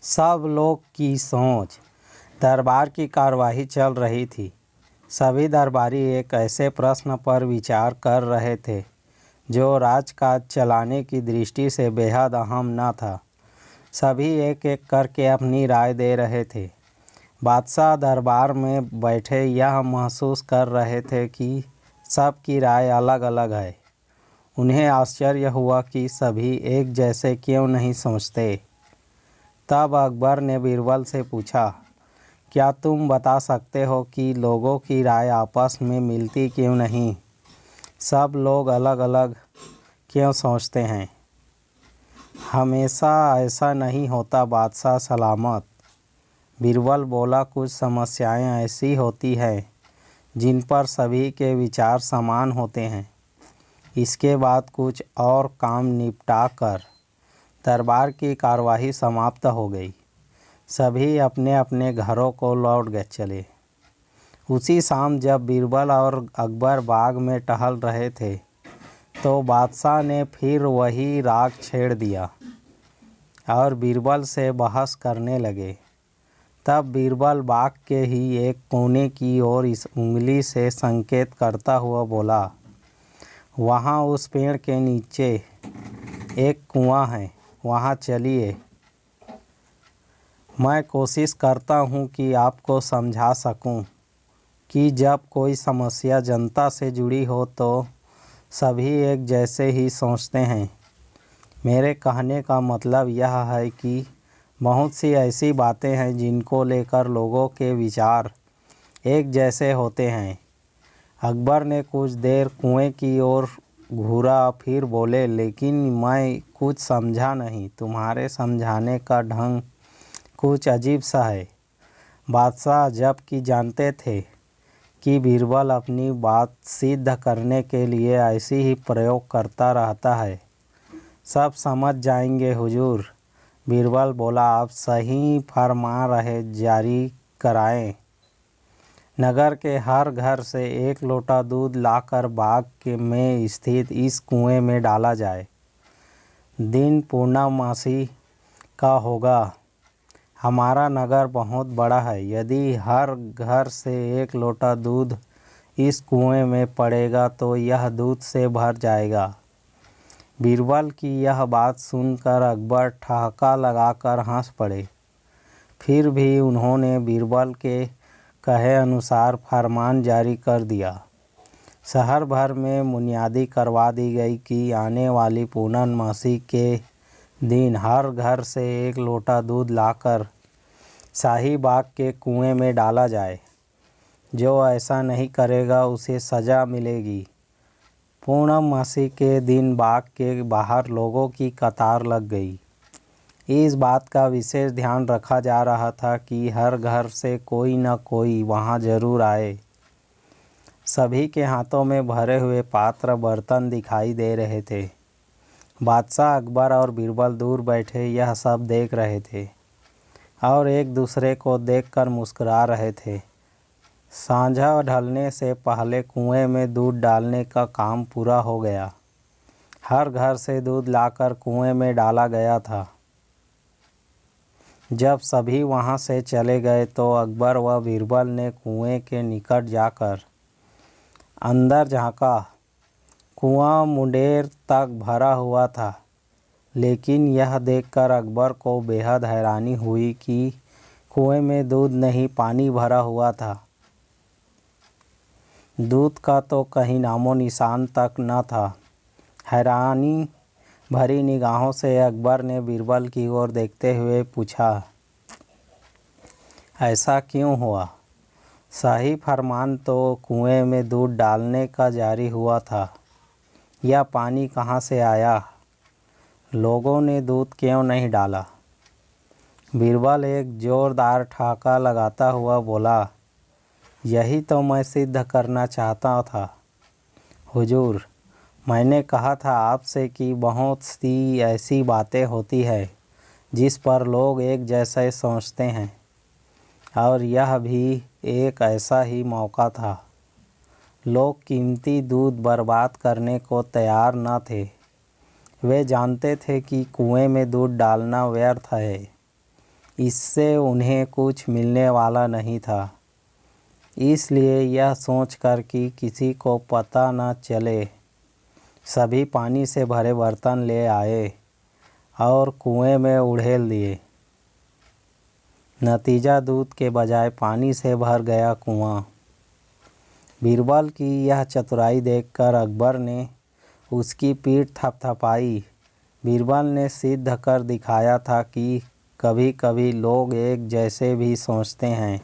सब लोग की सोच। दरबार की कार्यवाही चल रही थी। सभी दरबारी एक ऐसे प्रश्न पर विचार कर रहे थे जो राजकाज चलाने की दृष्टि से बेहद अहम न था। सभी एक एक करके अपनी राय दे रहे थे। बादशाह दरबार में बैठे यह महसूस कर रहे थे कि सबकी राय अलग अलग है। उन्हें आश्चर्य हुआ कि सभी एक जैसे क्यों नहीं सोचते। तब अकबर ने बीरबल से पूछा, क्या तुम बता सकते हो कि लोगों की राय आपस में मिलती क्यों नहीं? सब लोग अलग अलग क्यों सोचते हैं? हमेशा ऐसा नहीं होता बादशाह सलामत। बीरबल बोला, कुछ समस्याएं ऐसी होती हैं जिन पर सभी के विचार समान होते हैं। इसके बाद कुछ और काम निपटा कर दरबार की कार्यवाही समाप्त हो गई। सभी अपने अपने घरों को लौट गए चले। उसी शाम जब बीरबल और अकबर बाग में टहल रहे थे तो बादशाह ने फिर वही राग छेड़ दिया और बीरबल से बहस करने लगे। तब बीरबल बाग के ही एक कोने की ओर इस उंगली से संकेत करता हुआ बोला, वहाँ उस पेड़ के नीचे एक कुआं है, वहाँ चलिए। मैं कोशिश करता हूँ कि आपको समझा सकूँ कि जब कोई समस्या जनता से जुड़ी हो तो सभी एक जैसे ही सोचते हैं। मेरे कहने का मतलब यह है कि बहुत सी ऐसी बातें हैं जिनको लेकर लोगों के विचार एक जैसे होते हैं। अकबर ने कुछ देर कुएं की ओर घूरा, फिर बोले, लेकिन मैं कुछ समझा नहीं। तुम्हारे समझाने का ढंग कुछ अजीब सा है। बादशाह जबकि जानते थे कि बीरबल अपनी बात सिद्ध करने के लिए ऐसी ही प्रयोग करता रहता है, सब समझ जाएंगे हुजूर। बीरबल बोला, आप सही फरमा रहे, जारी कराएं। नगर के हर घर से एक लोटा दूध लाकर बाग के में स्थित इस कुएं में डाला जाए। दिन पूर्णमासी का होगा। हमारा नगर बहुत बड़ा है। यदि हर घर से एक लोटा दूध इस कुएं में पड़ेगा तो यह दूध से भर जाएगा। बीरबल की यह बात सुनकर अकबर ठहाका लगाकर हंस पड़े। फिर भी उन्होंने बीरबल के कहे अनुसार फरमान जारी कर दिया। शहर भर में मुनियादी करवा दी गई कि आने वाली पूर्णमासी के दिन हर घर से एक लोटा दूध लाकर शाही बाग के कुएं में डाला जाए। जो ऐसा नहीं करेगा उसे सज़ा मिलेगी। पूर्णमासी के दिन बाग के बाहर लोगों की कतार लग गई। इस बात का विशेष ध्यान रखा जा रहा था कि हर घर से कोई न कोई वहां जरूर आए। सभी के हाथों में भरे हुए पात्र बर्तन दिखाई दे रहे थे। बादशाह अकबर और बीरबल दूर बैठे यह सब देख रहे थे और एक दूसरे को देखकर मुस्कुरा रहे थे। सांझा ढलने से पहले कुएं में दूध डालने का काम पूरा हो गया। हर घर से दूध लाकर कुएं में डाला गया था। जब सभी वहां से चले गए तो अकबर व बीरबल ने कुएं के निकट जाकर अंदर झांका। कुआं मुंडेर तक भरा हुआ था, लेकिन यह देखकर अकबर को बेहद हैरानी हुई कि कुएं में दूध नहीं, पानी भरा हुआ था। दूध का तो कहीं नामो निशान तक न था। हैरानी भरी निगाहों से अकबर ने बीरबल की ओर देखते हुए पूछा, ऐसा क्यों हुआ? शाही फरमान तो कुएं में दूध डालने का जारी हुआ था। यह पानी कहाँ से आया? लोगों ने दूध क्यों नहीं डाला? बीरबल एक जोरदार ठहाका लगाता हुआ बोला, यही तो मैं सिद्ध करना चाहता था हुजूर। मैंने कहा था आपसे कि बहुत सी ऐसी बातें होती है जिस पर लोग एक जैसे सोचते हैं, और यह भी एक ऐसा ही मौका था। लोग कीमती दूध बर्बाद करने को तैयार न थे। वे जानते थे कि कुएं में दूध डालना व्यर्थ है। इससे उन्हें कुछ मिलने वाला नहीं था। इसलिए यह सोचकर कि किसी को पता न चले, सभी पानी से भरे बर्तन ले आए और कुएं में उड़ेल दिए। नतीजा दूध के बजाय पानी से भर गया कुआं। बीरबल की यह चतुराई देखकर अकबर ने उसकी पीठ थपथपाई। बीरबल ने सिद्ध कर दिखाया था कि कभी कभी लोग एक जैसे भी सोचते हैं।